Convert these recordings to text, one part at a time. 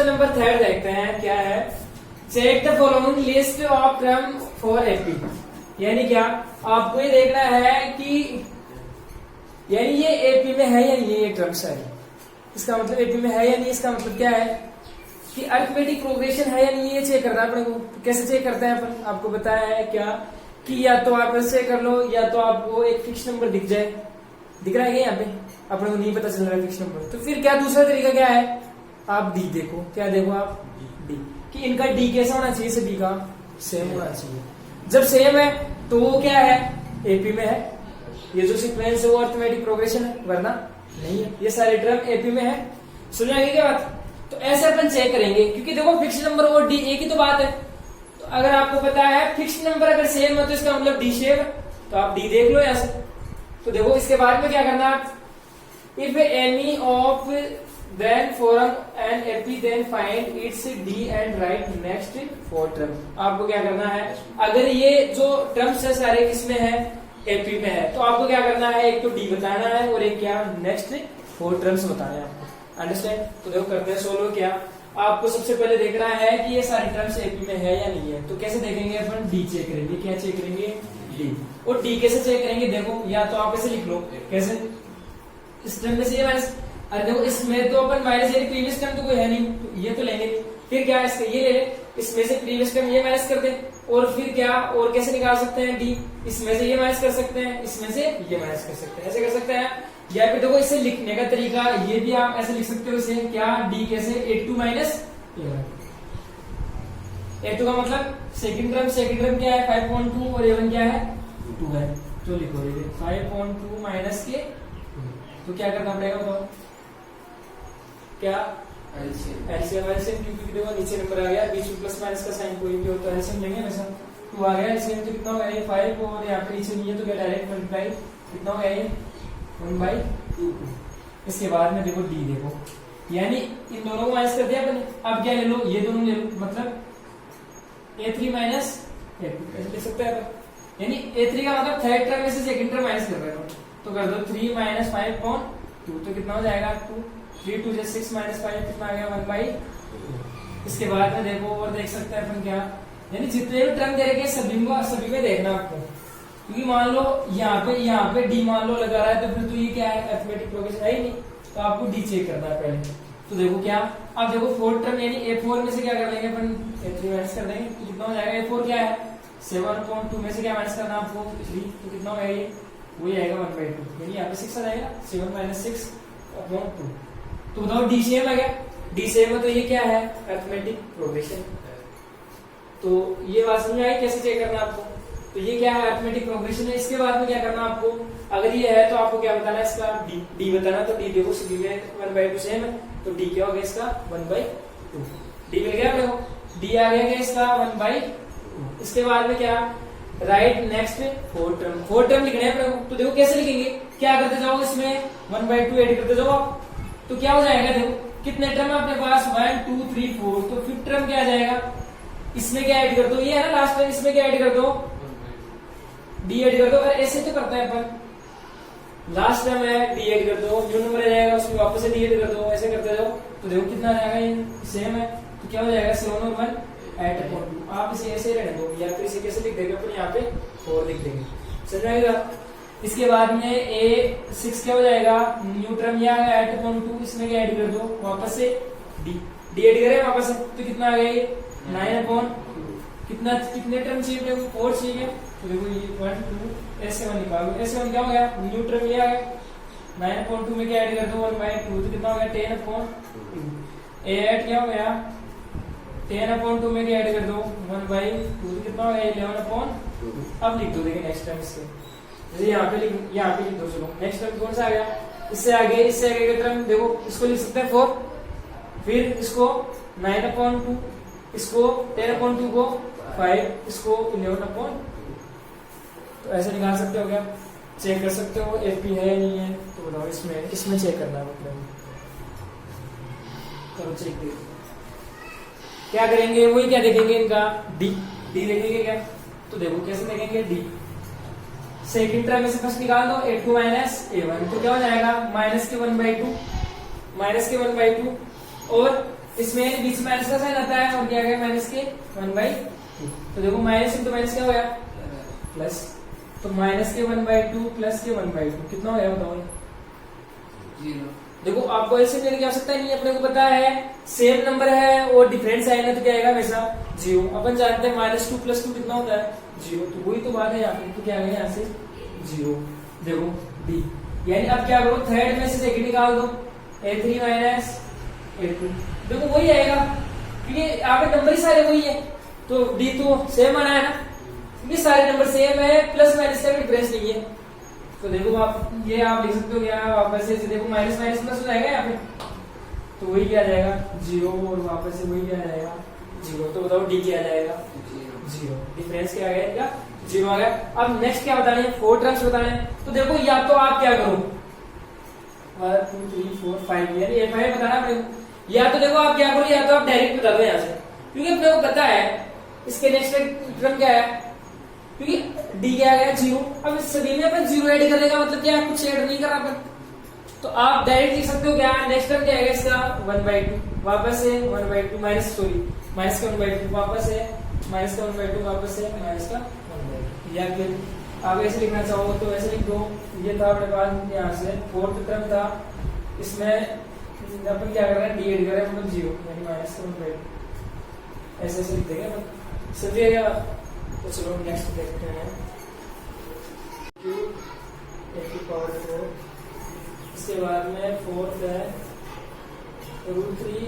Question number 3 देखते हैं क्या है। Check the following list of term for AP. यानी क्या, आपको ये देखना है कि यानी ये एपी में है या नहीं, ये टर्म्स है, इसका मतलब एपी में है या नहीं, इसका मतलब क्या है कि अरिथमेटिक प्रोग्रेशन है या नहीं, ये चेक करना है अपने को। कैसे चेक करते हैं अपन, आपको बताया है क्या कि या तो आप ऐसे कर लो या तो आपको एक फिक्स नंबर दिख जाए, दिख रहा है यहाँ पे, अपने को नहीं पता चल रहा है फिक्स नंबर, तो फिर क्या दूसरा तरीका क्या है, आप डी देखो। क्या देखो आप, डी, कि इनका डी कैसा होना चाहिए, से डी का सेम होना चाहिए। जब सेम है तो वो क्या है, एपी में है। ये जो सीक्वेंस है वो अरिथमेटिक प्रोग्रेशन है, वरना नहीं है। ये सारे टर्म एपी में है। सुनिए आगे क्या बात। तो ऐसे अपन चेक करेंगे, क्योंकि देखो फिक्स नंबर और डी एक ही तो बात है। तो अगर आपको पता है फिक्स नंबर अगर सेम है तो इसका मतलब डी सेम है, तो आप डी देख लो ऐसे। तो देखो इसके बाद में क्या करना, if any of then form and AP then find its D and write next four term. आपको क्या करना है, अगर ये जो टर्म्स है सारे किसमें है, एपी में है, तो आपको क्या करना है, एक तो डी बताना है और एक क्या, नेक्स्ट फोर टर्म्स बताना है आपको। अंडरस्टैंड। तो देखो करते हैं सोल्व। क्या आपको सबसे पहले देखना है कि ये सारे टर्म्स एपी में है या नहीं है। तो कैसे देखेंगे अपन, डी चेक करेंगे। क्या चेक करेंगे, डी। और डी कैसे चेक करेंगे, देखो या तो आप ऐसे लिख लो, कैसे, इस टर्म में से ये माइनस, अरे देखो इसमें तो अपन माइनस, यानी प्रीवियस टर्म तो कोई है नहीं, तो ये तो लेंगे। फिर क्या, इसका ये ले ले, इसमें से प्रीवियस टर्म ये माइनस कर दे, और फिर क्या, और कैसे निकाल सकते हैं डी, इसमें से ये माइनस कर सकते हैं, इसमें से ये माइनस कर सकते हैं, ऐसे कर सकते हैं। या फिर देखो इसे लिखने का तरीका ये भी आप ऐसे लिख सकते हो, इसे क्या, डी कैसे, a2 माइनस a2 का मतलब सेकंड टर्म क्या है 5.2 और a1 क्या है 2 है। तो लिखो ये 5.2 माइनस के, तो क्या करना पड़ेगा बताओ, क्या एलसीएम क्योंकि देखो नीचे नंबर आ गया, बीच में प्लस माइनस का साइन कोई भी होता है, एलसीएम लेंगे हमेशा। 2 आ गया एलसीएम, तो कितना हो गया ये 5, और यहाँ पे नीचे नहीं है तो क्या डायरेक्ट मल्टीप्लाई, कितना हो गया ये 1/2। इसके बाद में देखो डी देखो, यानी इन दोनों को माइनस कर दिया अपने। अब क्या ले लो, ये दोनों ले लो, मतलब a3 माइनस a2 ऐसे लिख सकते हैं। यानी a3 का मतलब थर्ड टर्म में से सेकंड टर्म माइनस कर रहे हो, तो कर दो 3 माइनस 5.2, तो कितना हो जाएगा 2, 3 2 6 माइनस 5 कितना आ गया 1/2। इसके बाद में देखो और देख सकते हैं अपन क्या, यानी जितने भी टर्म दे रखे सभी में देखना आपको, क्योंकि मान लो यहाँ पे डी मान लो लगा रहा है, तो फिर तो ये क्या है, अरिथमेटिक प्रोग्रेशन है ही नहीं, तो आपको डी चेक करना है पहले। तो देखो क्या, अब देखो फोर्थ टर्म यानी a4 में से क्या कर लेंगे अपन, a3 माइनस कर देंगे, तो कितना हो जाएगा, a4 क्या है 7.2 में से क्या माइनस करना आपको 3, तो कितना हो गया ये, वही आएगा 1/2, यानी यहाँ पे 6 आ जाएगा, 7 माइनस 6/2। तो बताओ डी सेम है क्या, डी सेम है तो ये क्या है, अरिथमेटिक प्रोग्रेशन। तो ये बात समझ आई कैसे चेक करना आपको। तो ये क्या है, अरिथमेटिक प्रोग्रेशन है। इसके बाद में क्या करना आपको, अगर ये है तो आपको क्या बताना है, इसका डी बताना। तो डी देखो सभी में 1/2 सेम है, तो डी क्या हो गया इसका 1/2। डी मिल गया अपने को, डी आ गया इसका 1/2। इसके बाद में क्या, राइट नेक्स्ट फोर टर्म लिखना है अपने को। तो देखो कैसे लिखेंगे, क्या करते जाओ, इसमें 1/2 ऐड करते जाओ आप, तो क्या हो जाएगा, देखो कितने टर्म है अपने पास 1 2 3 4, तो फिफ्थ टर्म क्या आ जाएगा, इसमें क्या ऐड कर दो, ये है ना लास्ट टर्म, इसमें क्या ऐड कर दो, डी ऐड कर दो। ऐसे तो करते हैं अपन, लास्ट टर्म है डी ऐड कर दो, जो नंबर आ जाएगा उसमें वापस से डी ऐड कर दो, ऐसे करते जाओ। तो देखो कितना आ जाएगा, ये सेम है, तो क्या हो जाएगा 7 और 1 8/2। आप इसे ऐसे रहने दो, या फिर इसे कैसे लिख देंगे अपन, यहाँ पे 4 लिख देंगे, समझ आएगा। इसके बाद में a6 क्या हो जाएगा, न्यू टर्म ये आ गया 8/2, इसमें क्या ऐड कर दो, वापस से डी ऐड करें वापस से, तो कितना आ गया ये 9/2। कितने टर्म चाहिए, 4 चाहिए। तो देखो ये 1 2 S7 निकालो, S7 क्या हो गया, न्यू टर्म ये आ गया 9/2 में क्या ऐड कर दो 1/2, तो कितना हो गया 10/2। a8 क्या हो गया 10/2 में क्या ऐड कर दो 1/2, तो कितना हो गया 11/2। अब लिख दो, देखिए नेक्स्ट टर्म इससे, जैसे यहाँ पे लिख दो। चलो नेक्स्ट टर्म कौन सा आ गया, इससे आगे का टर्म देखो, इसको लिख सकते हैं 4, फिर इसको 9/2, इसको 10/2 को 5, इसको 11/2। तो ऐसे निकाल सकते हो, क्या चेक कर सकते हो एपी है या नहीं है। तो बताओ इसमें चेक करना है, मतलब करो चेक। क्या करेंगे, वही क्या देखेंगे, इनका डी देखेंगे क्या। तो देखो कैसे देखेंगे, डी सेकंड टर्म में से फर्स्ट निकाल दो, a2 माइनस a1, तो क्या हो जाएगा -1/2 और इसमें बीच में माइनस का साइन आता है और क्या गया माइनस के 1/2। तो देखो माइनस इंटू माइनस क्या हो गया प्लस, तो माइनस के 1/2 प्लस के 1/2 कितना हो गया बताओ? 0। देखो आपको ऐसे करने की आवश्यकता नहीं है, अपने को पता है सेम नंबर है और डिफरेंस आएगा तो क्या आएगा हमेशा 0। अपन जानते हैं -2 + 2 कितना होता है 0, तो वही तो बात है यहाँ पे। तो क्या आएगा यहाँ से 0। देखो डी, यानी अब क्या करो थर्ड में से सेकंड निकाल दो, a3 - a2, देखो वही आएगा क्योंकि यहाँ पे नंबर ही सारे वही है, तो डी तो सेम आना है ना, क्योंकि सारे नंबर सेम है, प्लस माइनस का डिफरेंस नहीं है। तो देखो आप ये आप लिख सकते हो क्या वापस से, देखो माइनस माइनस प्लस हो जाएगा यहाँ पे, तो वही क्या आ जाएगा 0 और वापस से वही क्या आ जाएगा 0। तो बताओ डी क्या आ जाएगा 0, डिफरेंस क्या आ गया 0 आ गया। अब नेक्स्ट क्या बताना है, 4 टर्म्स बताना है। तो देखो या तो आप क्या करो 1 2 3 4 5 यानी ये 5 बताना अपने को, या तो देखो आप क्या करो, या तो आप डायरेक्ट बता दो यहाँ से, क्योंकि अपने को पता है इसके नेक्स्ट टर्म क्या है, क्योंकि डी क्या आ गया 0। अब इस सभी में अपन 0 ऐड करने का मतलब क्या है, कुछ ऐड नहीं करा अपन, तो आप डायरेक्ट लिख सकते हो क्या नेक्स्ट टर्म क्या है इसका 1/2, वापस से 1/2 माइनस का 1/2, वापस से माइनस का 1/2, वापस से माइनस का 1/2। या फिर आप ऐसे लिखना चाहो तो ऐसे लिख दो, ये था अपने पास यहाँ से 4th टर्म था, इसमें अपन क्या कर रहे हैं डी ऐड कर रहे हैं, मतलब 0 यानी माइनस का 1/2, ऐसे ऐसे लिख देंगे अपन, समझिएगा। तो चलो नेक्स्ट देखते हैं, q⁴, इसके बाद में 4th है √3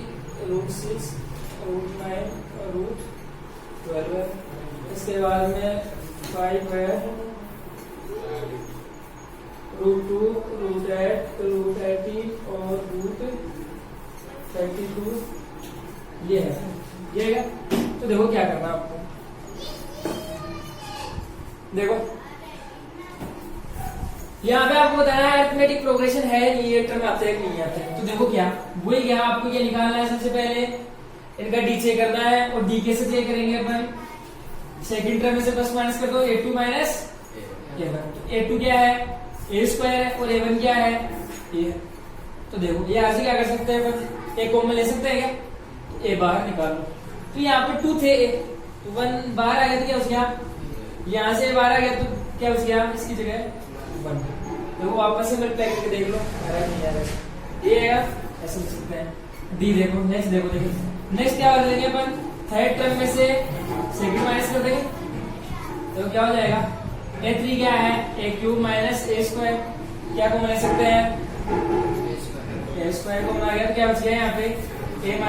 √6 √9 √12 है, इसके बाद में 5 है √2 √8 √18 और √32, ये है। तो देखो क्या करना आपको, देखो यहाँ पे आपको बताना है अरिथमेटिक प्रोग्रेशन है नहीं, ये टर्म आते हैं नहीं आते हैं। तो देखो क्या वही क्या आपको ये निकालना है, सबसे पहले इनका डी चेक करना है, और डी कैसे चेक करेंगे अपन, सेकंड टर्म में से प्लस माइनस कर दो, a2 - a1, a2 क्या है a² है और a1 क्या है a। तो देखो ये आज क्या कर सकते हैं अपन, a कॉमन ले सकते हैं क्या, तो a बाहर निकालो, तो यहाँ पे 2 थे, तो 1 बाहर आ गया तो क्या हो गया, यहाँ से बाहर आ गया तो क्या हो गया इसकी जगह 1। देखो वापस से मल्टीप्लाई करके देख लो, नहीं आ रहा ये आएगा, ऐसे लिख सकते हैं। डी देखो नेक्स्ट, देखो नेक्स्ट क्या कर लेंगे अपन, थर्ड टर्म में से सेकंड माइनस कर देंगे, तो क्या हो जाएगा a3 क्या है a³ - a², क्या को ले सकते हैं a² को बना गया, तो क्या बच गया यहाँ पे a-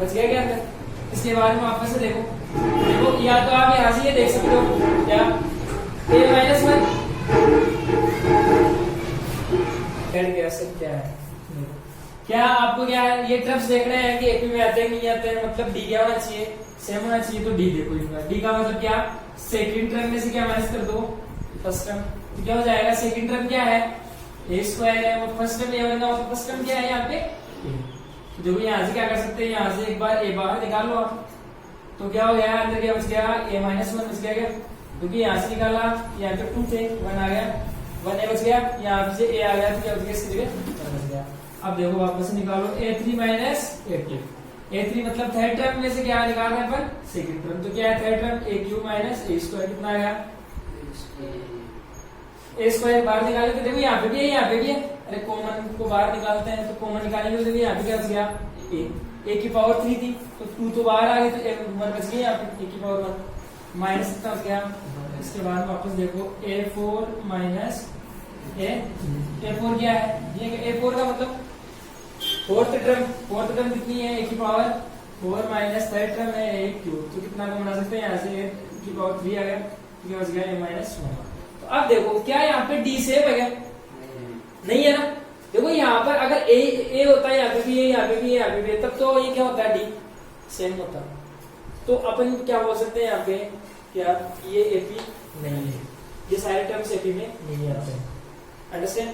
बच गया क्या अंदर। इसके बाद में वापस से देखो या तो आप यहाँ से ये देख सकते हो क्या a-1 ऐड कर सकते हैं। क्या आपको क्या है ये टर्म्स देख रहे हैं कि एपी में आते हैं नहीं आते हैं, मतलब डी क्या होना चाहिए सेम होना चाहिए, तो डी देखो इसमें डी का मतलब क्या, सेकंड टर्म में से क्या माइनस कर दो फर्स्ट टर्म, तो क्या हो जाएगा सेकंड टर्म क्या है a² है और फर्स्ट टर्म a1 का मतलब फर्स्ट टर्म क्या है यहाँ पे तो देखो यहाँ से क्या कर सकते हैं, यहाँ से एक बार a बाहर निकाल लो आप, तो क्या हो गया अंदर क्या बच गया a-1 बच गया, क्योंकि यहाँ से निकाला यहाँ पे 2 थे 1 आ गया 1 बच गया, यहाँ से a आ गया तो क्या बच गया इसकी जगह बच गया। अब देखो वापस से निकालो a3 - a2, a3 मतलब थर्ड टर्म में से क्या निकाल रहे हैं अपन सेकंड टर्म, तो क्या है थर्ड टर्म a³ - a² कितना आ गया a² बाहर निकाले तो देखो यहाँ पे भी है यहाँ पे भी है, अरे कॉमन को बाहर निकालते हैं तो कॉमन निकालेंगे तो देखो यहाँ पे क्या बच गया a की पावर 3 थी तो 2 तो बाहर आ गए तो 1 बच गया यहाँ पे a की पावर 1 माइनस कितना बच गया। इसके बाद वापस देखो a4 - a4 क्या है ये a4 का मतलब फोर्थ टर्म कितनी है a की पावर 4 माइनस थर्ड टर्म है a³ तो कितना को बना सकते हैं यहाँ से a की पावर 3 आ गया तो क्या बच गया a-1। तो अब देखो क्या यहाँ पे d सेम है क्या नहीं है ना, देखो यहाँ पर अगर a होता है यहाँ पे भी यहाँ पे भी यहाँ पे भी तब तो ये क्या होता है d सेम होता, तो अपन क्या बोल सकते हैं यहाँ पे क्या ये AP नहीं है, ये सारे टर्म्स AP में नहीं आते हैं, अंडरस्टैंड।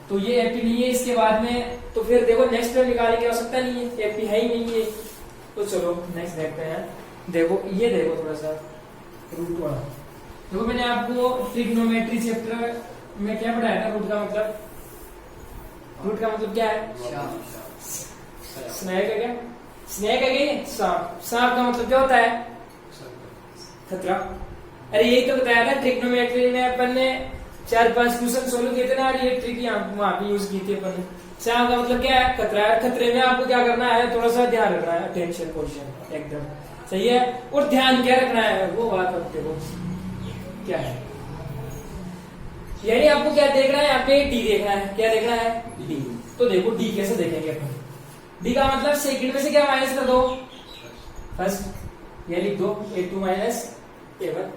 तो ये AP नहीं है, इसके बाद में तो फिर देखो नेक्स्ट टर्म निकालने की आवश्यकता नहीं है, AP है ही नहीं है। तो चलो नेक्स्ट देखते हैं, देखो ये देखो थोड़ा सा रूट वाला, देखो मैंने आपको ट्रिग्नोमेट्री चैप्टर में क्या पढ़ाया था, रूट का मतलब क्या है स्नेक है क्या? स्नेक है क्या? सांप। सांप का मतलब क्या होता है? खतरा। अरे यही तो बताया था ट्रिग्नोमेट्री में अपन ने 4-5 क्वेश्चन सोल्व किए थे ना, और ये ट्रिक वहां पे यूज की थी अपन ने। सांप का मतलब क्या है? खतरा है। खतरे में आपको क्या करना है? थोड़ा सा ध्यान रखना है, अटेंशन पोजीशन एकदम सही है। और ध्यान क्या रखना है वो बात अब देखो क्या है। यानी आपको क्या देखना है? यहाँ पे डी देखना है। क्या देखना है? डी। तो देखो डी कैसे देखेंगे अपन। डी का मतलब सेकंड में से क्या माइनस कर दो? फर्स्ट। ये लिख दो a2 माइनस a1।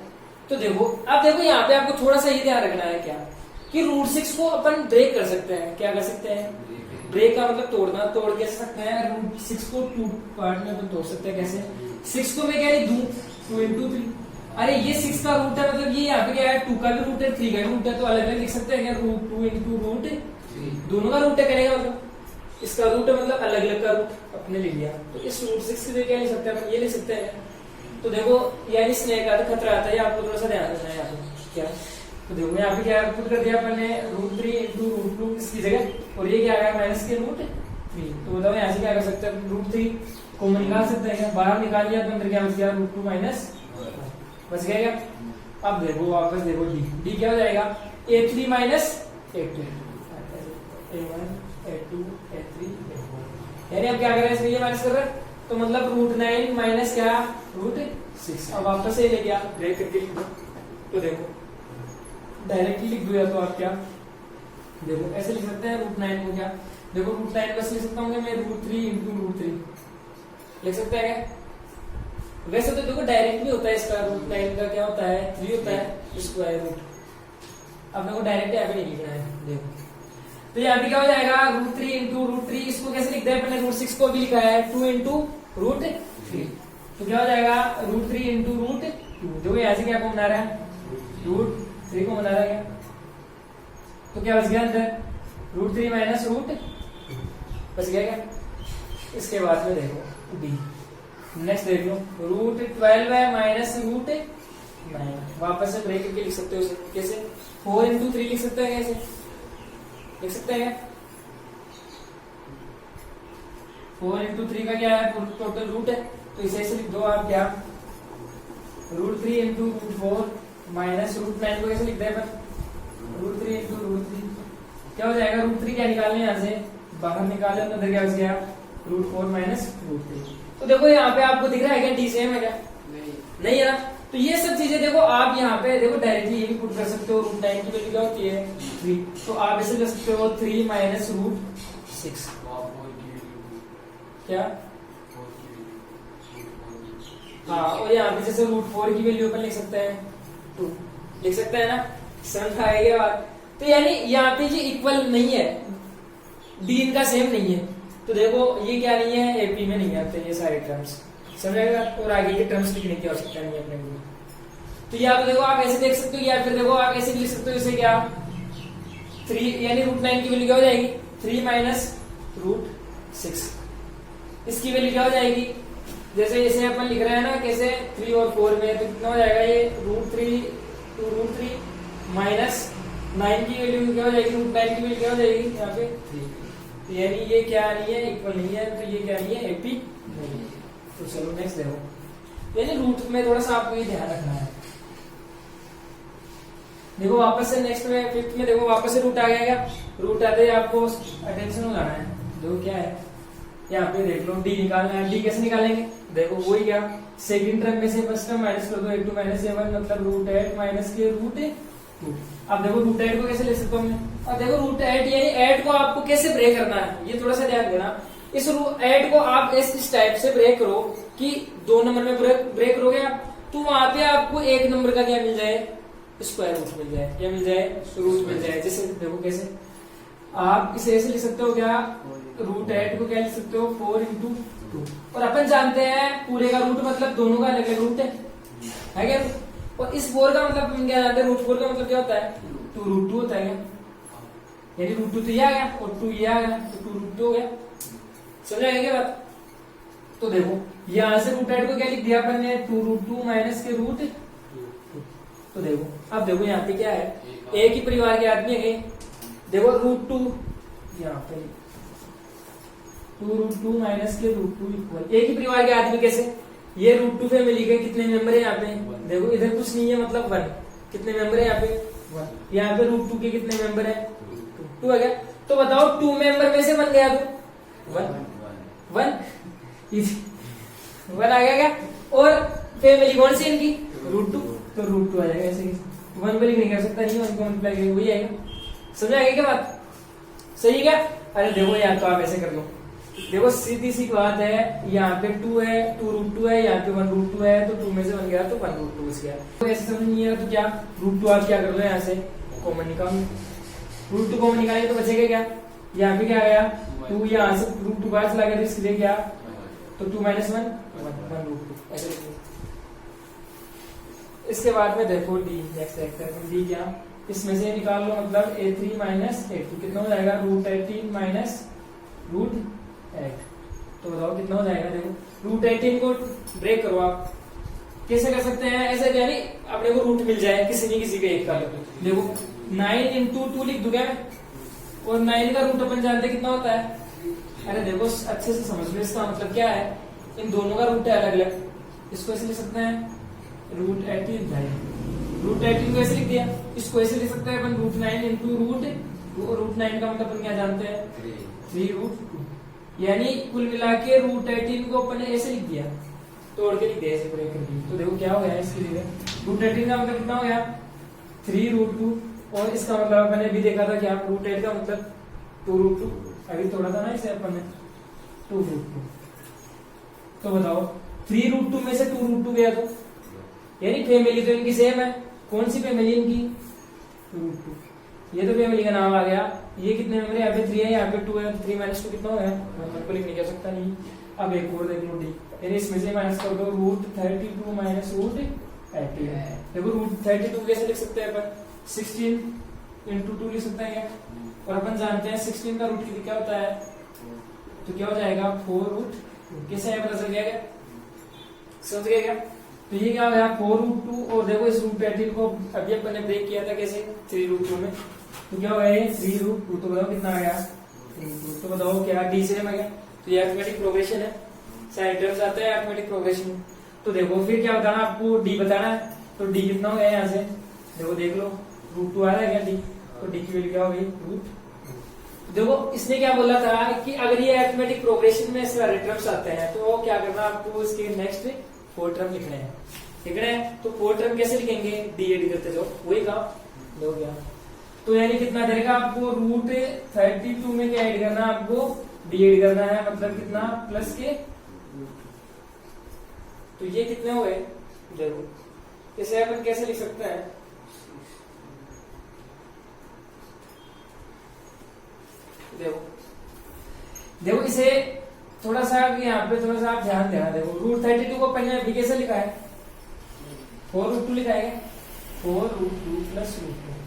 तो देखो अब देखो यहाँ पे आपको थोड़ा सा ये ध्यान रखना है क्या कि √6 को अपन ब्रेक कर सकते हैं। क्या कर सकते हैं? ब्रेक का मतलब तोड़ना। तोड़ कैसे सकते हैं? √6 को 2 पार्ट में अपन तोड़ सकते हैं। कैसे? 6 को मैं क्या लिख दूं? 2 into 3। अरे ये 6 का रूट है, मतलब ये यहाँ पे क्या है? 2 का भी रूट है, 3 का भी रूट है, तो अलग अलग लिख सकते हैं क्या? √2 into √3 दोनों का रूट है करेगा, मतलब इसका रूट है मतलब अलग अलग का रूट अपने ले लिया। तो इस √6 के लिए क्या लिख सकते हैं? ये लिख सकते हैं। तो देखो यानी स्नेक का तो खतरा आता है, आपको थोड़ा सा ध्यान रखना है यहाँ पे क्या। तो देखो यहाँ पे क्या पुट कर दिया अपन ने? √3 into √2 इसकी जगह, और ये क्या आ गया? माइनस के √3। तो बताओ यहाँ से क्या कर सकते हैं? √3 कॉमन निकाल सकते हैं। बाहर निकाल लिया तो अंदर क्या बच गया? √2 माइनस बच गया क्या? अब देखो वापस देखो डी। डी क्या हो जाएगा? a3 minus a2, a1 a2 a3 a4। यानी अब क्या कर रहे हैं? इसमें ये माइनस कर रहे हैं, तो मतलब √9 माइनस क्या? √6। अब वापस से ले गया ब्रेक करके लिख दो। तो देखो डायरेक्टली लिख दो, या तो आप क्या देखो ऐसे लिख सकते हैं √9 को। क्या देखो √9 बस लिख सकता हूँ मैं √3 into √3 लिख सकते हैं क्या? वैसे तो देखो डायरेक्ट भी होता है इसका। √9 का क्या होता है? 3 होता है स्क्वायर रूट। अब देखो डायरेक्ट यहाँ पे नहीं लिखना है। देखो तो यहाँ पे क्या हो जाएगा? √3 into √3। इसको कैसे लिखते हैं? अपने √6 को भी लिखा है 2 into √3। तो क्या हो जाएगा? √3 into √2। देखो यहाँ से क्या को बना रहा है? √3 को बना रहा है क्या? तो क्या बच गया अंदर? √3 माइनस √2 बच गया क्या? इसके बाद में देखो डी। नेक्स्ट देख लो √12 है माइनस √9। वापस से ब्रेक करके लिख सकते हो। कैसे? 4 into 3 लिख सकते हैं। कैसे लिख सकते हैं? 4 into 3 का क्या है? टोटल रूट है, तो इसे ऐसे लिख दो आप क्या? √3 into √4 माइनस √9 को कैसे लिखते हैं अपन? √3 into √3 क्या हो जाएगा? √3 क्या निकालने यहाँ से? बाहर निकाले, अंदर क्या बच गया? √4 माइनस √3। तो देखो यहाँ पे आपको दिख रहा है क्या डी सेम है क्या? नहीं है ना। तो ये सब चीजें देखो आप यहाँ पे देखो डायरेक्टली ये भी पुट कर सकते हो। √9 की वैल्यू क्या होती है? 3। तो आप ऐसे कर सकते हो 3 माइनस √6 क्या? हाँ, और यहाँ पे जैसे √4 की वैल्यू अपन लिख सकते हैं 2 लिख सकते हैं ना। समझ आएगी बात? तो यानी यहाँ पे ये इक्वल नहीं है, डी इनका सेम नहीं है। तो देखो ये क्या नहीं है? एपी में नहीं आते ये सारे टर्म्स, समझेगा? और आगे के टर्म्स लिखने की आवश्यकता नहीं है अपने को। तो या तो देखो आप ऐसे देख सकते हो, या फिर देखो आप ऐसे भी लिख सकते हो। इसे क्या 3 यानी √9 की वैल्यू क्या हो जाएगी? 3 माइनस √6। इसकी वैल्यू क्या हो जाएगी? जैसे इसे अपन लिख रहे हैं ना कैसे 3 और 4 में, तो कितना हो जाएगा? ये √3 to √3 माइनस 9 की वैल्यू क्या हो जाएगी? √9 की वैल्यू क्या हो जाएगी यहाँ पे? 3। तो यानी ये क्या नहीं है? इक्वल नहीं है। तो ये क्या नहीं है? एपी नहीं है। तो चलो नेक्स्ट देखो, यानी रूट में थोड़ा सा आपको ये ध्यान रखना है। देखो वापस से नेक्स्ट में 5th में देखो वापस से रूट आ गया क्या? रूट आते ही आपको अटेंशन हो जाना है। देखो क्या है यहाँ पे देख लो, डी निकालना है। डी कैसे निकालेंगे? देखो वही क्या सेकंड टर्म में से फर्स्ट टर्म माइनस कर दो, a2 माइनस a1 मतलब √8 माइनस के √2। अब देखो √8 को कैसे ले सकता हूँ मैं? अब देखो √8 यानी 8 को आपको कैसे ब्रेक करना है ये थोड़ा सा ध्यान देना। इस 8 को आप इस टाइप से ब्रेक करो कि 2 नंबर में ब्रेक करोगे आप, तो वहां पे आपको 1 नंबर का क्या मिल जाए? स्क्वायर रूट मिल जाए। क्या मिल जाए? रूट मिल जाए। जैसे देखो कैसे आप इसे ऐसे लिख सकते हो क्या? √8 को क्या लिख सकते हो? 4 into 2। और अपन जानते हैं पूरे का रूट मतलब दोनों का अलग अलग रूट है क्या? और इस 4 का मतलब अपन क्या जानते हैं? √4 का मतलब क्या होता है? 2√2 होता है क्या? यानी √2 तो ये आ गया और 2 ये आ गया, तो 2√2 हो गया। समझ आएगी क्या बात? तो देखो यहां से √8 को क्या लिख दिया अपन ने? 2√2 माइनस के √2। तो देखो अब देखो यहाँ पे क्या है? एक ही परिवार के आदमी है। देखो √2 यहाँ पे 2√2 माइनस के √2 इक्वल एक ही परिवार के आदमी कैसे ये √2 फैमिली के कितने मेंबर है यहाँ पे देखो इधर कुछ नहीं है मतलब 1 कितने मेंबर है यहाँ पे 1 यहाँ पे √2 के कितने मेंबर है 2 आ गया तो बताओ 2 मेंबर में से 1 गया तो 1 आ गया क्या और फैमिली कौन सी इनकी √2 तो √2 आ जाएगा ऐसे 1 पे नहीं कर सकता नहीं 1 को मल्टीप्लाई करेंगे वही आएगा समझ आ गई क्या बात सही क्या अरे देखो यार तो आप ऐसे कर लो देखो सीधी सी बात है यहाँ पे 2 है 2√2 है यहाँ पे 1√2 है तो 2 में से 1 गया तो 1√2 बच गया तो ऐसे समझ नहीं आया तो क्या √2 आप क्या कर लो यहाँ से कॉमन निकाल √2 कॉमन निकालेंगे तो बचेगा क्या यहाँ पे क्या गया 2 यहाँ से √2 बाहर चला गया तो इसके लिए क्या तो 2 - 1 1√2 ऐसे लिखिए इसके बाद में देखो डी नेक्स्ट एक्सरसाइज डी क्या इसमें से निकाल लो मतलब a3 माइनस a2 कितना हो जाएगा √18 माइनस √8 तो बताओ कितना हो जाएगा देखो √18 को ब्रेक करो आप कैसे कर सकते हैं ऐसे यानी अपने को रूट मिल जाए किसी न किसी का एक का देखो 9 × 2 लिख दूंगा और 9 का रूट अपन जानते कितना होता है अरे देखो अच्छे से समझ लो इसका मतलब क्या है इन दोनों का रूट है अलग अलग इसको ऐसे लिख सकते हैं √18 √18 को ऐसे लिख दिया इसको ऐसे लिख सकते हैं अपन √9 × √9 का मतलब अपन क्या जानते हैं 3√2 यानी कुल मिला के √18 को अपन ने ऐसे लिख दिया तोड़ के लिख दिया ऐसे ब्रेक कर दिया तो देखो क्या हो गया इसके लिए √18 का मतलब कितना हो गया 3√2 और इसका मतलब अपन ने भी देखा था क्या √8 का मतलब 2√2 अभी तोड़ा था ना इसे अपन ने 2√2 तो बताओ 3√2 में से 2√2 गया तो यानी फैमिली तो इनकी सेम है कौन सी फैमिली इनकी √2 ये तो फैमिली का नाम आ गया ये कितने मेंबर है यहाँ पे 3 है यहाँ पे 2 है 3 - 2 कितना हो गया मतलब को लिख नहीं कर सकता नहीं अब एक और देख लो डी यानी इसमें से माइनस कर दो √32 माइनस √18 देखो √32 कैसे लिख सकते हैं अपन 16 × 2 लिख सकते हैं क्या और अपन जानते हैं 16 का रूट क्या होता है तो क्या हो जाएगा 4√2 कैसे है पता चल गया क्या समझ गया क्या तो ये क्या हो गया 4√2 और देखो इस √18 को अभी अपन ने ब्रेक किया था कैसे 3√2 में तो क्या हो गया ये 3√2 तो बताओ कितना आ गया 3√2 तो बताओ क्या डी से आ गया तो ये अरिथमेटिक प्रोग्रेशन है सारे टर्म्स आते हैं अरिथमेटिक प्रोग्रेशन तो देखो फिर क्या बताना आपको डी बताना है तो डी कितना हो गया यहाँ से देखो देख लो √2 आ रहा है क्या डी तो डी की वैल्यू क्या होगी √ देखो इसने क्या बोला था कि अगर ये अरिथमेटिक प्रोग्रेशन में सारे टर्म्स आते हैं तो क्या करना आपको इसके नेक्स्ट 4 टर्म लिखने हैं तो 4 टर्म कैसे लिखेंगे डी एड करते जाओ वही काम हो गया तो यानी कितना देगा आपको √32 में क्या ऐड करना आपको डी एड करना है मतलब कितना प्लस के तो ये कितने हो गए देखो इसे अपन कैसे लिख सकते हैं देखो इसे थोड़ा सा यहाँ पे थोड़ा सा आप ध्यान देना देखो √32 को पहले अभी कैसे लिखा है 4√2 लिखा है 4√2 प्लस √2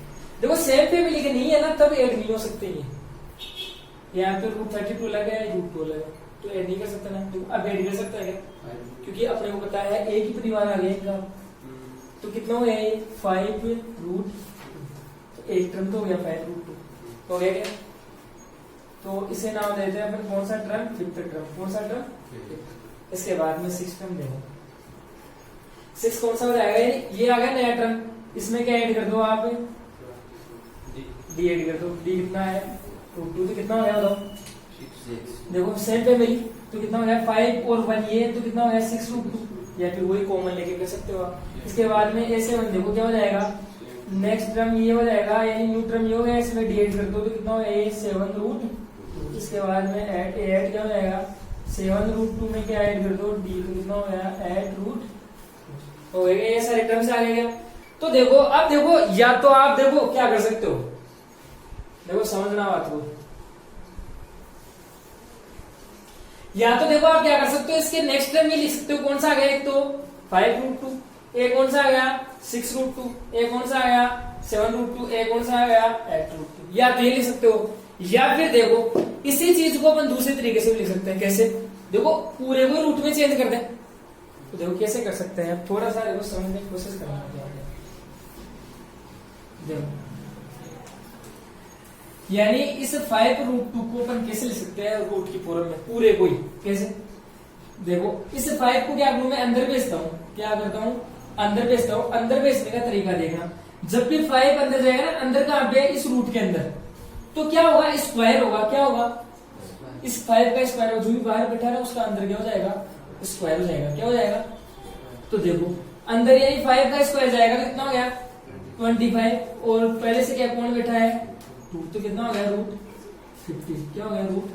देखो सेम फैमिली के नहीं है ना तब ऐड नहीं हो सकते ये यहाँ पे √32 लगा है √2 लगा तो ऐड नहीं कर सकता ना तो अब ऐड कर सकता है क्या क्योंकि अपने को पता है एक ही परिवार आ गया तो कितना हो गया ये 5√2 तो एक टर्म तो हो गया 5√2 हो गया क्या तो इसे नाम देते हैं अपन कौन सा टर्म 5th टर्म कौन सा टर्म इसके बाद में 6th टर्म देखो 6 कौन सा हो जाएगा ये आ गया नया टर्म इसमें क्या ऐड कर दो आप डी ऐड कर दो डी कितना है √2 तो कितना हो गया बताओ देखो सेम फैमिली तो कितना हो गया 5 और 1 ये तो कितना हो गया 6√2 या फिर वही कॉमन लेके कर सकते हो आप इसके बाद में a7 देखो क्या हो जाएगा नेक्स्ट टर्म ये हो जाएगा यानी न्यू टर्म ये हो गया इसमें डी ऐड कर दो तो कितना हो गया 7√2 इसके बाद में ऐड क्या हो जाएगा 7√2 में क्या ऐड कर दो डी तो कितना हो गया 8√2 हो गया ये सारे टर्म्स आ गए तो देखो अब देखो या तो आप देखो क्या कर सकते हो देखो समझना बात को या तो देखो आप क्या कर सकते हो इसके नेक्स्ट टर्म ये लिख सकते हो कौन सा आ गया एक तो 5√2 एक कौन सा आ गया 6√2 एक कौन सा आ गया 7√2 एक कौन सा आ गया 8√2 या तो ये लिख सकते हो या फिर देखो इसी चीज को अपन दूसरे तरीके से भी लिख सकते हैं कैसे देखो पूरे को रूट में चेंज कर दें तो देखो कैसे कर सकते हैं थोड़ा सा देखो समझने की कोशिश करना देखो यानी इस 5√2 को अपन कैसे लिख सकते हैं रूट की फॉर्म में पूरे को ही कैसे? देखो इस 5 को क्या करूं मैं अंदर भेजता हूँ, क्या करता हूँ अंदर भेजता हूँ। अंदर भेजने का तरीका देखना, जब भी 5 अंदर जाएगा ना, अंदर कहां पे? इस रूट के अंदर, तो क्या होगा? स्क्वायर होगा। क्या होगा? इस 5 का स्क्वायर होगा, जो भी बाहर बैठा है उसका अंदर क्या हो जाएगा? स्क्वायर हो जाएगा। क्या हो जाएगा? तो देखो अंदर यही 5 का स्क्वायर जाएगा तो कितना हो गया? 25। और पहले से क्या कौन बैठा है? 2, तो कितना हो गया? रूट 50। क्या हो गया? रूट।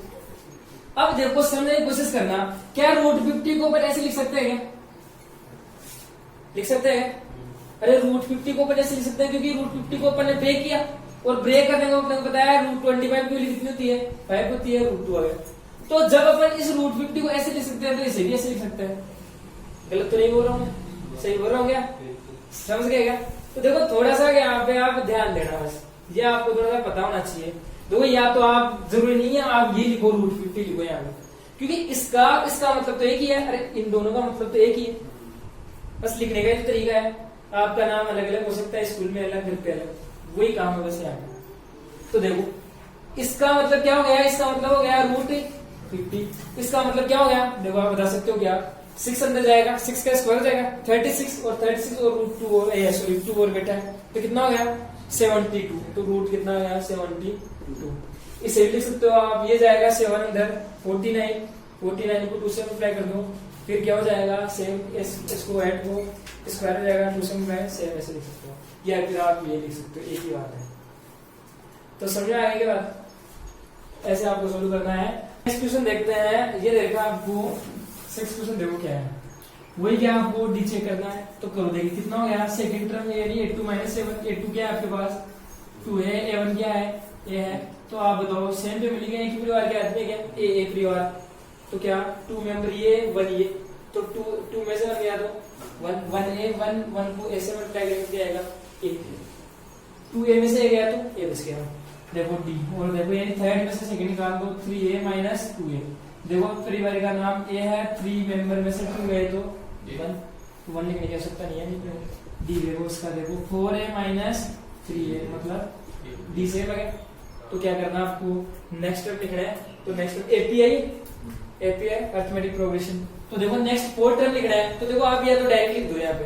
अब देखो समझने की कोशिश करना, क्या रूट 50 को अपन ऐसे लिख सकते हैं? क्या लिख सकते हैं? अरे रूट 50 को अपन ऐसे लिख सकते हैं क्योंकि रूट 50 को अपन ने ब्रेक किया, और ब्रेक करने को अपने को बताया रूट 25 की वैल्यू कितनी होती है? 5 होती है, रूट 2 आ गया। तो जब अपन इस रूट 50 को ऐसे लिख सकते हैं तो इसे भी ऐसे लिख सकते हैं। गलत तो नहीं बोल रहा हूँ? सही बोल रहा हूँ क्या? समझ गए क्या? तो देखो थोड़ा सा यहाँ पे आप ध्यान देना, बस ये आपको थोड़ा सा पता होना चाहिए। देखो या तो आप जरूरी नहीं है आप ये लिखो रूट 50 लिखो यहाँ पे, क्योंकि इसका मतलब तो एक ही है। अरे इन दोनों का मतलब तो एक ही है, बस लिखने का ही तरीका है। आपका नाम अलग अलग हो सकता है, स्कूल में अलग, घर पे अलग, वही काम है बस यहाँ पे। तो देखो इसका मतलब क्या हो गया? इसका मतलब हो गया रूट 50। इसका मतलब क्या हो गया? देखो आप बता सकते हो क्या? 6 अंदर जाएगा, 6 का स्क्वायर हो जाएगा 36, और 36 और रूट 2 और सॉरी 2 और बेटा है तो कितना हो गया? 72। तो रूट कितना हो गया? 72। इसे लिख सकते हो आप, ये जाएगा 7 अंदर 49 को 2 से मल्टीप्लाई कर दो, फिर क्या हो जाएगा? सेम इसको ऐड को स्क्वायर हो जाएगा 2 से मल्टीप्लाई, सेम ऐसे लिख सकते हो, या फिर आप ये लिख सकते हो, एक ही बात है। तो समझ में आगे की बात? ऐसे आपको सोल्व करना है। नेक्स्ट क्वेश्चन देखते हैं। ये देखा आपको 6 क्वेश्चन, देखो क्या है वही, क्या आपको डी चेक करना है तो करो। देखिए कितना हो गया? सेकंड टर्म यानी a2 - 7, a2 क्या है आपके पास? 2 है, a1 क्या है? a है। तो आप बताओ सेम पे मिलेगा, एक ही परिवार के आदमी क्या? a परिवार, तो क्या 2 मेंबर ये 1 ये, तो 2 में से 1 गया तो 1 को ऐसे मल्टीप्लाई करके क्या आएगा? a। 2a में से a गया तो a बच गया। देखो डी, और देखो ये थर्ड में से सेकंड निकाल दो, 3a - 2a। देखो परिवार का नाम a है, 3 मेंबर में से 2 गए तो 1 लिखने की आवश्यकता नहीं है। डी देखो इसका, देखो 4a - 3a मतलब डी से लगे। तो क्या करना आपको? नेक्स्ट स्टेप लिखना है, तो next step API arithmetic progression. तो देखो नेक्स्ट 4 टर्म लिखना है, तो देखो आप या तो डायरेक्ट लिख दो यहाँ पे,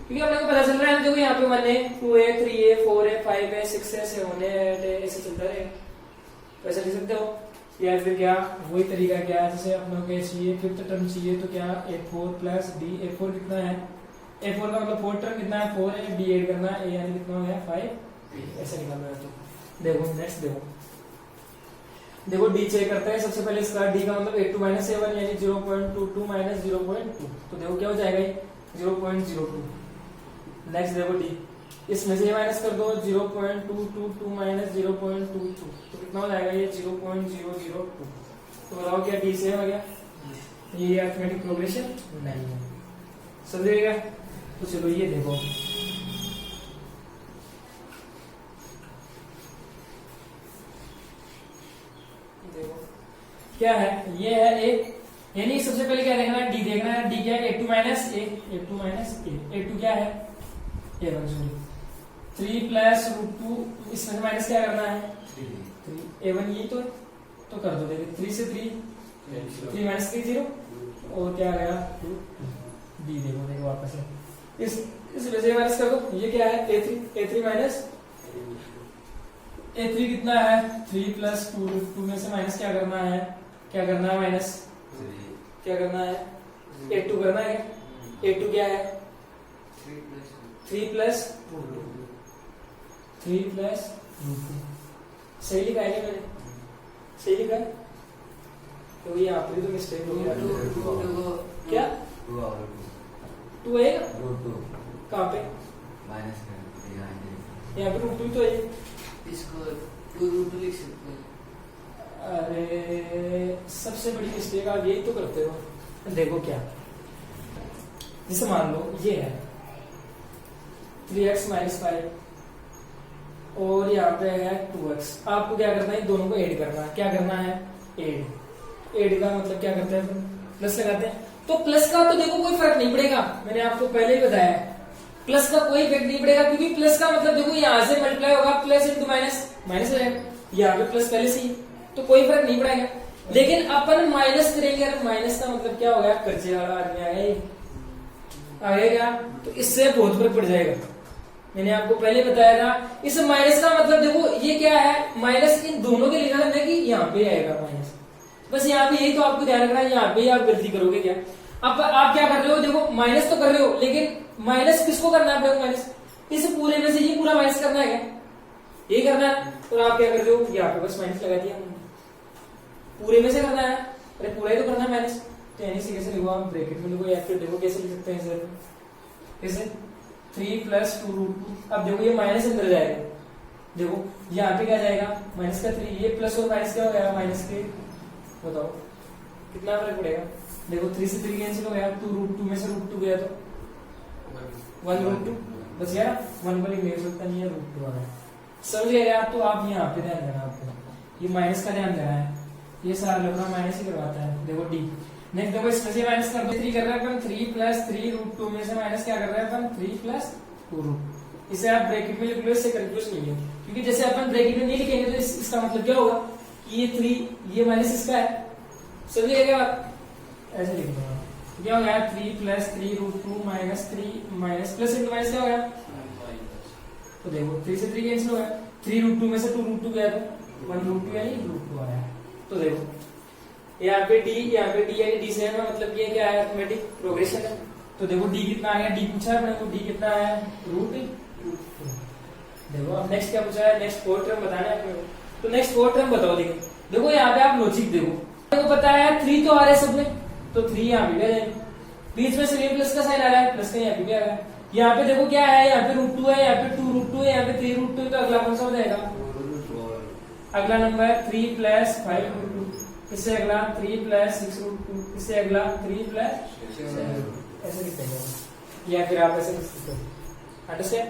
क्योंकि अपने को पता चल रहा है देखो यहाँ पे 1a 2a 3a 4a 5a 6a 7a 8a ऐसे चलता रहेगा, तो ऐसा लिख सकते हो। या फिर क्या वही तरीका क्या है, जैसे अपनों को चाहिए 5th टर्म चाहिए तो क्या a4 + d। a4 कितना है? a4 का मतलब 4 टर्म कितना है? 4 है, d ऐड करना है, a यानी कितना हो गया? 5। ऐसा निकालना है। तो देखो नेक्स्ट देखो डी चेक करते हैं। सबसे पहले इसका डी का मतलब a2 - 7 यानी 0.22 - 0.2, तो देखो क्या हो जाएगा? 0.02। नेक्स्ट देखो डी, इसमें से माइनस कर दो 0.222 - 0.22, तो कितना हो जाएगा? ये 0.002। तो बताओ क्या डी से हो गया? ये अरिथमेटिक प्रोग्रेशन नहीं है, समझिएगा? तो चलो ये देखो, क्या है? ये है a, यानी सबसे पहले क्या देखना है? डी देखना है। डी क्या है? a2 - a, a2 क्या है? a1 सॉरी 3 + √2, इसमें माइनस क्या करना है? 3 a1 यही तो कर दो। देखिए 3 से 3 - 3 0, और क्या आ गया? 2 डी। देखो वापस से इस वजह माइनस कर दो, ये क्या है? a3 a3 कितना है? 3 + 2 में से माइनस क्या करना है? माइनस क्या करना है? a2 करना है। a2 क्या है? 3 + √2। सही लिखा है क्या मैंने? सही लिखा है? तो ये आप तो मिस्टेक हो गया। क्या 2 है? कहाँ पे? यहाँ पे √2 तो है, इसको 2√2 लिख सकते हैं। अरे सबसे बड़ी मिस्टेक आप यही तो करते हो। देखो क्या, जैसे मान लो ये है 3x - 5 और यहाँ पे है 2x। आपको क्या करना है? दोनों को ऐड करना है। क्या करना है? ऐड का मतलब क्या करते हैं? प्लस लगाते हैं। तो प्लस का तो देखो कोई फर्क नहीं पड़ेगा, मैंने आपको पहले ही बताया है, प्लस का कोई इफेक्ट नहीं पड़ेगा, क्योंकि प्लस का मतलब देखो यहाँ से मल्टीप्लाई होगा, प्लस इंटू माइनस हो जाएगा। यहाँ पे प्लस पहले से ही, तो कोई फर्क नहीं पड़ेगा। लेकिन अपन माइनस करेंगे, अगर माइनस का मतलब क्या होगा, कर्जे वाला आदमी आएगा क्या, तो इससे बहुत फर्क पड़ जाएगा। मैंने आपको पहले बताया था, इस माइनस का मतलब देखो ये क्या है, माइनस इन दोनों के लिखा था कि यहाँ पे आएगा माइनस, बस यहाँ पे यही तो आपको ध्यान रखना है, यहाँ पे आप गलती करोगे क्या। अब आप क्या कर रहे हो, देखो माइनस तो कर रहे हो, लेकिन माइनस किसको करना है आपको, माइनस इस पूरे में से ये पूरा माइनस करना है क्या, ये करना है, तो आप क्या कर रहे हो, यहाँ पे बस माइनस लगा दिया, पूरे में से करना है, अरे पूरा ही तो करना है माइनस, तो यानी से कैसे लिखो आप, ब्रैकेट में लिखो या फिर देखो कैसे लिख सकते हैं सर, कैसे 3 + 2√2। अब देखो ये माइनस अंदर जाएगा, देखो यहाँ पे क्या जाएगा, माइनस का 3, ये प्लस और माइनस क्या हो गया, माइनस के, बताओ कितना फर्क पड़ेगा, देखो 3 से 3 कैंसिल हो गया, 2√2 में से √2 गया तो 1√2 बस यार, 1 पर लिख सकता नहीं है, √2 आ गया, समझ गए आप। तो आप यहाँ पे ध्यान देना, आपको ये माइनस का ध्यान देना है, ये सारा लफड़ा माइनस ही करवाता है। देखो डी, नेक्स्ट देखो इसमें से माइनस कर दो, 3 कर रहे हैं अपन, 3 + 3√2 में से माइनस क्या कर रहे हैं अपन, 3 + 2√2। इसे आप ब्रैकेट में लिख लो, इससे कंफ्यूज नहीं है, क्योंकि जैसे अपन ब्रैकेट में नहीं लिखेंगे तो इसका मतलब क्या होगा कि ये 3 ये माइनस इसका है, समझिए क्या बात, ऐसे लिख दो, क्या हो गया 3 + 3√2 - 3 माइनस प्लस इंटू माइनस क्या हो गया, तो देखो 3 से 3 कैंसिल हो गया, 3√2 में से 2√2 गया तो 1√2 यानी √2 आया। तो देखो यहाँ पे डी यानी डी से है, मतलब ये क्या है, अरिथमेटिक प्रोग्रेशन है। तो देखो डी कितना आ गया, डी पूछा है अपने को, डी कितना है, √2। देखो अब नेक्स्ट क्या पूछा है, नेक्स्ट 4th टर्म बताना है अपने को, तो नेक्स्ट 4th टर्म बताओ। देखो यहाँ पे आप लॉजिक देखो पता है 3 तो आ रहे हैं सब में, तो 3 यहाँ पे जाएंगे, बीच में से प्लस का साइन आ रहा है, प्लस का यहाँ पे भी आ रहा है, यहाँ पे देखो क्या है, यहाँ पे √2 है, यहाँ पे 2√2 है, यहाँ पे 3√2 है, तो अगला कौन सा हो जाएगा, अगला नंबर 3 + 5√2, इससे अगला 3 + 6√2, इससे अगला 3 + 7, ऐसे लिखते हैं, या फिर आप ऐसे लिख सकते हो, अंडरस्टैंड।